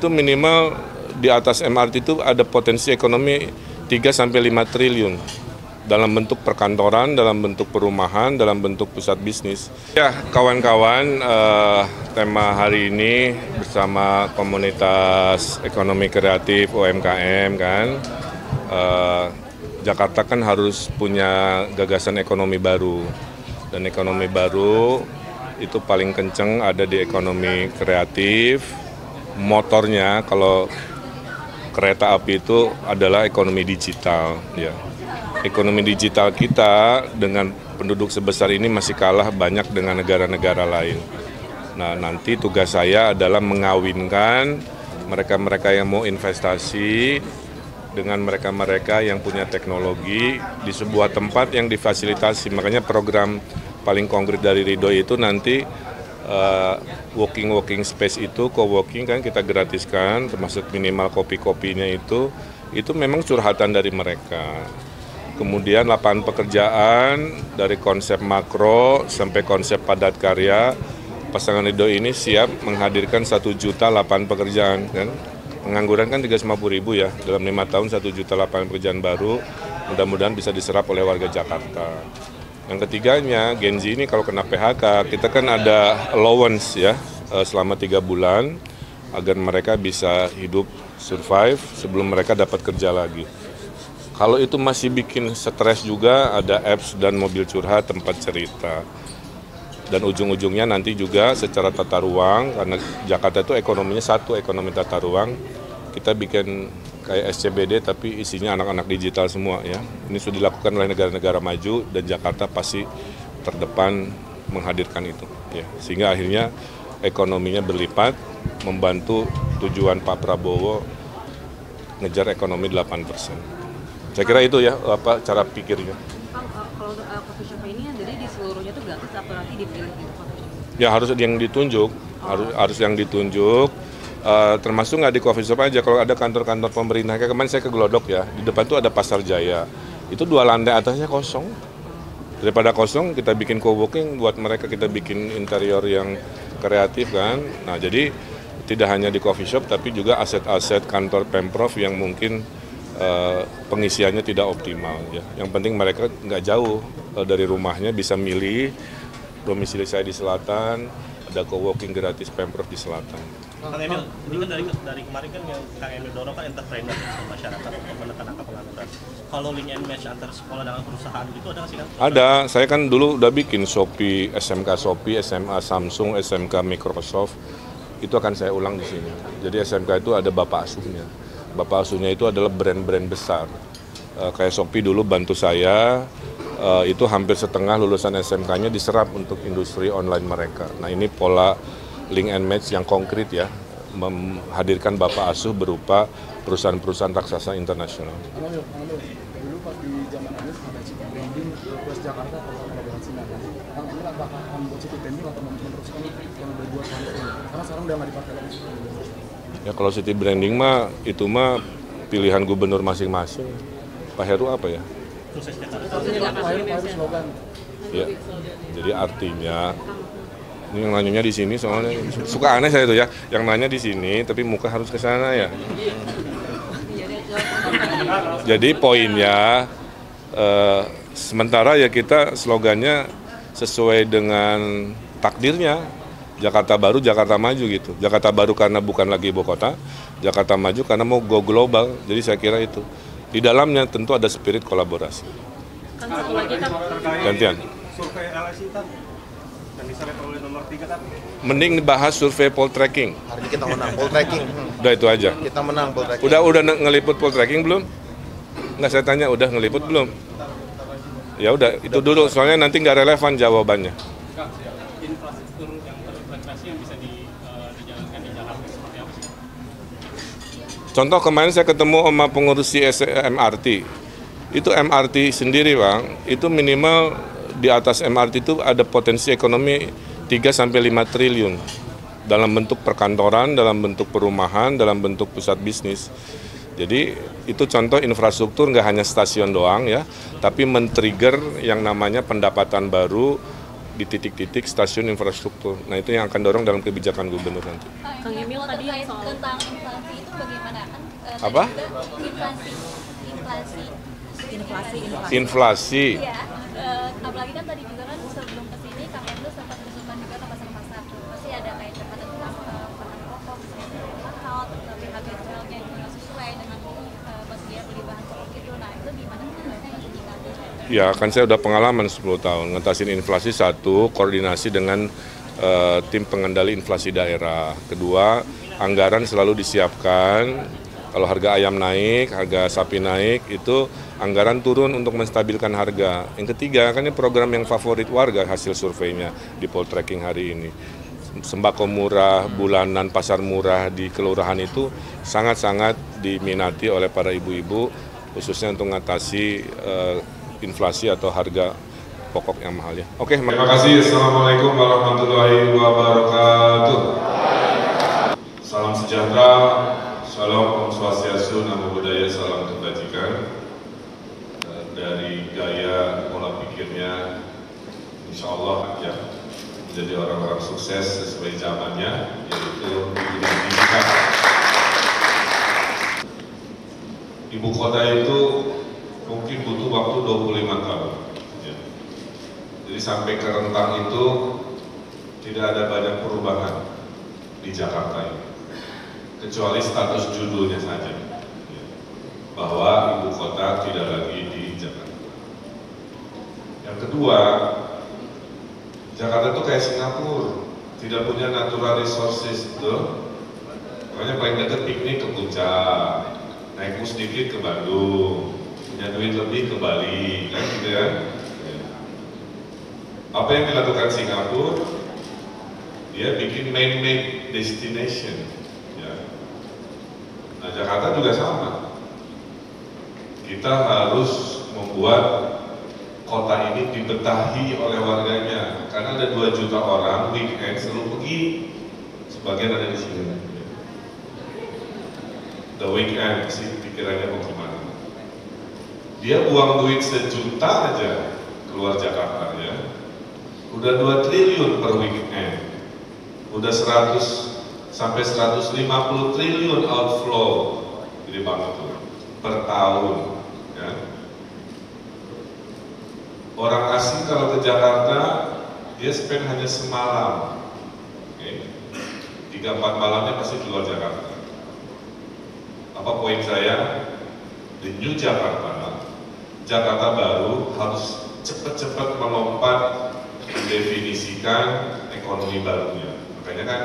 itu minimal di atas MRT itu ada potensi ekonomi 3-5 triliun dalam bentuk perkantoran, dalam bentuk perumahan, dalam bentuk pusat bisnis. Ya, kawan-kawan, tema hari ini bersama komunitas ekonomi kreatif UMKM kan, Jakarta kan harus punya gagasan ekonomi baru, dan ekonomi baru itu paling kenceng ada di ekonomi kreatif. Motornya kalau kereta api itu adalah ekonomi digital. Ya. Ekonomi digital kita dengan penduduk sebesar ini masih kalah banyak dengan negara-negara lain. Nah, nanti tugas saya adalah mengawinkan mereka-mereka yang mau investasi dengan mereka-mereka yang punya teknologi di sebuah tempat yang difasilitasi. Makanya program paling konkret dari Ridho itu nanti working space itu, co-working kan kita gratiskan, termasuk minimal kopi-kopinya itu memang curhatan dari mereka. Kemudian lapangan pekerjaan dari konsep makro sampai konsep padat karya, pasangan Ridho ini siap menghadirkan 1 juta lapangan pekerjaan kan. Pengangguran kan 350.000 ya, dalam 5 tahun 1 juta lapangan pekerjaan baru, mudah-mudahan bisa diserap oleh warga Jakarta. Yang ketiganya, Gen Z ini kalau kena PHK, kita kan ada allowance ya selama 3 bulan agar mereka bisa hidup, survive sebelum mereka dapat kerja lagi. Kalau itu masih bikin stres juga, ada apps dan mobil curhat, tempat cerita. Dan ujung-ujungnya nanti juga secara tata ruang, karena Jakarta itu ekonominya satu, ekonomi tata ruang, kita bikin kayak SCBD tapi isinya anak-anak digital semua ya. Ini sudah dilakukan oleh negara-negara maju dan Jakarta pasti terdepan menghadirkan itu ya. Sehingga akhirnya ekonominya berlipat, membantu tujuan Pak Prabowo ngejar ekonomi 8%. Saya kira itu ya cara pikirnya. Kalau coffee shop ini jadi di seluruhnya itu gratis atau nanti dipilih gitu coffee shop? Ya harus yang ditunjuk, harus yang ditunjuk. Termasuk nggak di coffee shop aja, kalau ada kantor-kantor pemerintah, kayak kemarin saya ke Glodok ya, di depan tuh ada Pasar Jaya, itu 2 lantai atasnya kosong. Daripada kosong, kita bikin co-working buat mereka, kita bikin interior yang kreatif kan. Nah jadi tidak hanya di coffee shop, tapi juga aset-aset kantor Pemprov yang mungkin pengisiannya tidak optimal. Ya. Yang penting mereka nggak jauh dari rumahnya, bisa milih, domisili saya di selatan, ada co-working gratis Pemprov di selatan. Kang Emil, ini kan dari kemarin kan yang Kang Emil dorong kan entrepreneur untuk masyarakat untuk menekan angka pengangguran. Kalau link and match antar sekolah dengan perusahaan itu ada nggak sih kan? Ada, saya kan dulu udah bikin Shopee, SMK Shopee, SMA Samsung, SMK Microsoft, itu akan saya ulang di sini. Jadi SMK itu ada bapak asuhnya. Bapak asuhnya itu adalah brand-brand besar. Kayak Shopee dulu bantu saya, itu hampir setengah lulusan SMK-nya diserap untuk industri online mereka. Nah ini pola link and match yang konkret ya, menghadirkan bapak asuh berupa perusahaan-perusahaan raksasa internasional. Dulu pas di zaman Anies ada city branding plus Jakarta kolaborasi naga. Kang Emil apakah akan membuat city branding atau meneruskan yang udah buat kali ini? Karena sekarang udah nggak dipakai lagi. Ya kalau city branding mah itu mah pilihan gubernur masing-masing. Pak Heru apa ya? Sukses Jakarta. Slogan. Ya, jadi artinya ini yang nanyanya di sini soalnya suka aneh saya tuh ya, yang nanya di sini tapi muka harus ke sana ya. Jadi poinnya sementara ya kita slogannya sesuai dengan takdirnya, Jakarta Baru, Jakarta Maju gitu. Jakarta Baru karena bukan lagi ibu kota, Jakarta Maju karena mau go global. Jadi saya kira itu. Di dalamnya tentu ada spirit kolaborasi. Kan satu lagi kan Gantian. Survei LSI kan yang diseret oleh nomor 3 kan. Mending bahas survei poltreking. Hari ini kita menang poltreking. Udah itu aja. Kita menang poltreking. Udah ngeliput poltreking belum? Nggak, saya tanya udah ngeliput belum? Ya udah itu dulu soalnya nanti nggak relevan jawabannya. Infrastruktur yang terintegrasi yang bisa dijalankan di Jakarta seperti apa sih? Contoh kemarin saya ketemu sama pengurus MRT. Itu MRT sendiri Bang, itu minimal di atas MRT itu ada potensi ekonomi 3-5 triliun dalam bentuk perkantoran, dalam bentuk perumahan, dalam bentuk pusat bisnis. Jadi itu contoh infrastruktur nggak hanya stasiun doang ya, tapi men-trigger yang namanya pendapatan baru, di titik-titik stasiun infrastruktur. Nah itu yang akan dorong dalam kebijakan gubernur nanti. Kang Emil tadi yang soal tentang inflasi itu bagaimana kan? Apa? Inflasi. Iya, apalagi kan tadi juga kan sebelum kesini Kang Emil sempat berusukan juga ke pasar-pasar. Pasti ada kayak catatan tentang bahan pokok, mahal, tapi harga jualnya itu nggak sesuai dengan pas dia beli bahan pokok itu. Nah itu gimana menyikapi? Ya kan saya udah pengalaman 10 tahun ngatasin inflasi. Satu, koordinasi dengan tim pengendali inflasi daerah. Kedua, anggaran selalu disiapkan. Kalau harga ayam naik, harga sapi naik, itu anggaran turun untuk menstabilkan harga. Yang ketiga, kan ini program yang favorit warga hasil surveinya di Poltreking hari ini. Sembako murah, bulanan, pasar murah di kelurahan itu sangat-sangat diminati oleh para ibu-ibu, khususnya untuk mengatasi inflasi atau harga pokok yang mahal ya. Oke, terima kasih. Assalamualaikum warahmatullahi wabarakatuh. Salam sejahtera. Shalom, Om Swastiastu, Namo Buddhaya, salam kebajikan. Dari gaya pola pikirnya, insya Allah ya menjadi orang-orang sukses sesuai zamannya, yaitu pendidikan. Ibu kota itu mungkin butuh waktu 25 tahun. Ya. Jadi sampai ke rentang itu tidak ada banyak perubahan di Jakarta ini. Kecuali status judulnya saja, bahwa ibu kota tidak lagi di Jakarta. Yang kedua, Jakarta itu kayak Singapura, tidak punya natural resources tuh. Makanya paling dekat piknik ke Puncak, naik bus sedikit ke Bandung, punya duit lebih ke Bali, kan gitu ya. Apa yang dilakukan Singapura? Dia bikin man-made destination. Nah, Jakarta juga sama. Kita harus membuat kota ini dibetahi oleh warganya, karena ada 2 juta orang weekend selalu pergi. Sebagian ada di sini. The weekend sih pikirannya mau kemana? Dia buang duit 1 juta aja keluar Jakarta ya. Udah 2 triliun per weekend. Udah 100 sampai 150 triliun outflow, gede banget tuh, per tahun. Ya. Orang asing kalau ke Jakarta, dia spend hanya semalam, okay. 3-4 malamnya pasti keluar Jakarta. Apa poin saya? The new Jakarta, Jakarta baru harus cepat-cepat melompat mendefinisikan ekonomi barunya. Makanya kan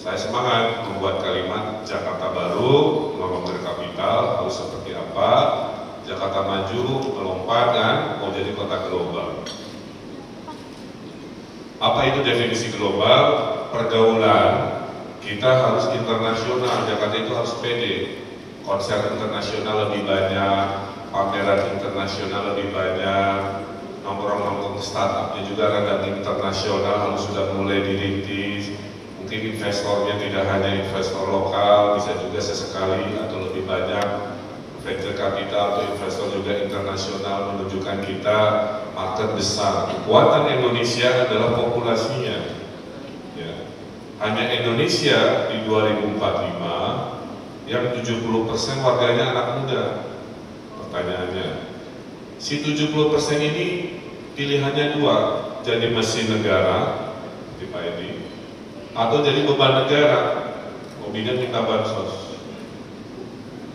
saya semangat membuat kalimat Jakarta baru, melompat kapital, harus seperti apa, Jakarta maju, melompat dan mau jadi kota global. Apa itu definisi global? Pergaulan, kita harus internasional, Jakarta itu harus pede. Konser internasional lebih banyak, pameran internasional lebih banyak, nongkrong-nongkrong startupnya juga rada internasional, harus sudah mulai dirintis. Mungkin investornya tidak hanya investor lokal, bisa juga sesekali atau lebih banyak venture capital atau investor juga internasional, menunjukkan kita market besar. Kekuatan Indonesia adalah populasinya. Ya. Hanya Indonesia di 2045 yang 70% warganya anak muda. Pertanyaannya, si 70% ini pilihannya 2, jadi mesin negara di Pak Edi, atau jadi beban negara, mobilnya minta bansos.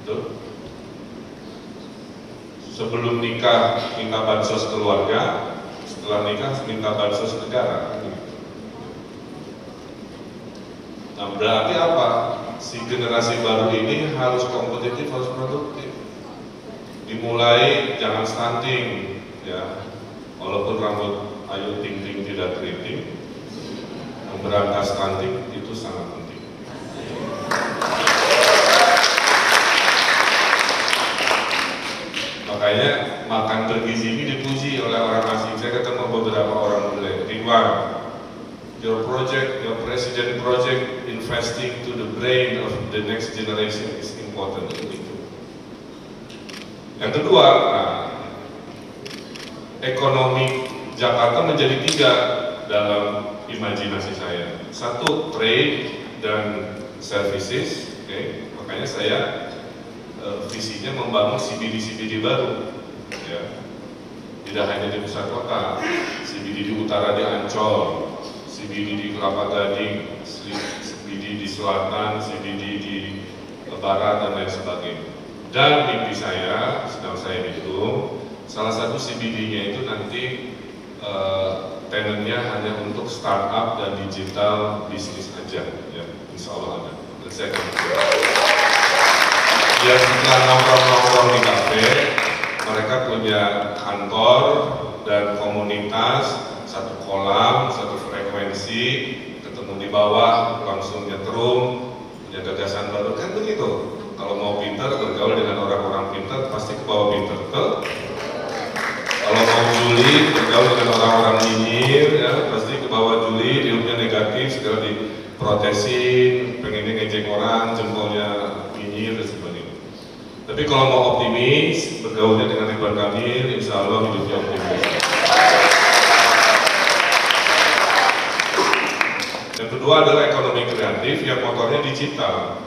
Betul? Sebelum nikah minta bansos keluarga, setelah nikah minta bansos negara. Nah berarti apa? Si generasi baru ini harus kompetitif, harus produktif. Dimulai jangan stunting, ya. Walaupun rambut Ayu Ting Ting tidak keriting, memberantas stunting itu sangat penting. Makanya makan bergizi ini dipuji oleh orang asing. Saya ketemu beberapa orang bule. Ridwan, your president project investing to the brain of the next generation is important. Yang kedua, ekonomi Jakarta menjadi 3. dalam imajinasi saya. Satu, trade dan services, okay. Makanya saya visinya membangun CBD baru, ya. Tidak hanya di pusat kota, CBD di utara di Ancol, CBD di Kelapa Gading, CBD di selatan, CBD di barat dan lain sebagainya. Dan mimpi saya, sedang saya hitung, salah satu CBD-nya itu nanti tenannya hanya untuk startup dan digital bisnis aja, ya, insya Allah ada. Dan saya akan biar setelah nongkrong-nongkrong di kafe, mereka punya kantor dan komunitas, satu kolam, satu frekuensi, ketemu di bawah, langsung nyetrum, punya gagasan baru, kan begitu. Kalau mau pintar, bergaul dengan orang-orang pintar, pasti ke bawah pintar, betul? Kalau mau juli, bergaul dengan orang-orang nyinyir, ya, pasti ke bawah juli, hidupnya negatif, segera diprotesin, pengennya ngejek orang, jempolnya nyinyir, dan sebagainya. Tapi kalau mau optimis, bergaulnya dengan Ridwan Kamil, insya Allah hidupnya optimis. Yang kedua adalah ekonomi kreatif yang motornya digital.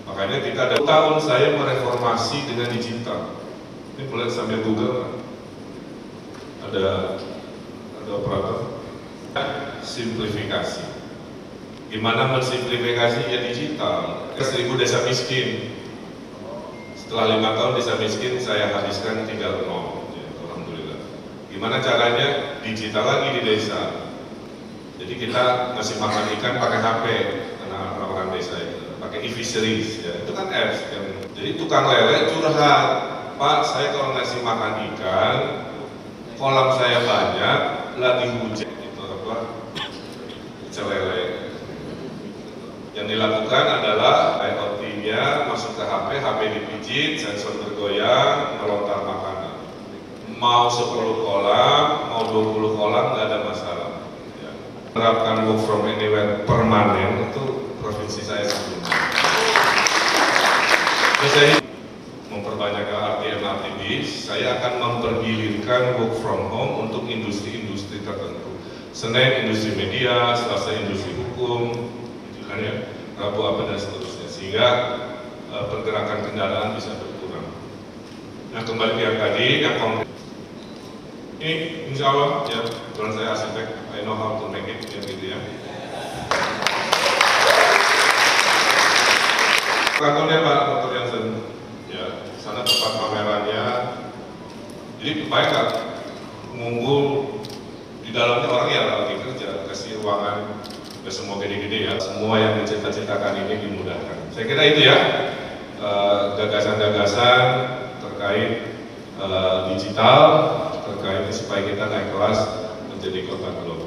Makanya kita ada tahun saya mereformasi dengan digital. Ini boleh sambil Google. Ada operator. Simplifikasi. Gimana mensimplifikasi ya digital? 1000 desa miskin. Setelah 5 tahun desa miskin saya habiskan tinggal 0. Ya, alhamdulillah. Gimana caranya? Digital lagi di desa. Jadi kita ngasih makan ikan pakai HP, karena orang-orang desa itu pakai e-fisheries, ya. Itu kan apps yang, jadi tukang lele curhat, Pak, saya kalau ngasih makan ikan, kolam saya banyak, lagi hujan, itu apa? Pecel lele. Yang dilakukan adalah IoT-nya masuk ke HP dipijit, sensor bergoyang, melontar makanan. Mau 10 kolam, mau 20 kolam, nggak ada masalah. Menerapkan work from anywhere permanen itu provinsi saya sebelumnya. Saya memperbanyak LRT bis, saya akan mempergilirkan work from home untuk industri-industri tertentu. Senin industri media, Selasa industri hukum, gitu kan ya, Rabu apa dan seterusnya, sehingga pergerakan kendaraan bisa berkurang. Nah kembali ke yang tadi, yang konkret. Ini insya Allah ya, kebetulan saya arsitek, I know how to make it, ya gitu ya. Kantornya Pak Dr. Jansen, ya, sana tempat pamerannya. Jadi baik kan, ngumpul di dalamnya orang ya lagi kerja, kasih ruangan, ya semua gede-gede ya, semua yang dicita-citakan ini dimudahkan. Saya kira itu ya, gagasan-gagasan terkait digital, terkait supaya kita naik kelas menjadi kota global.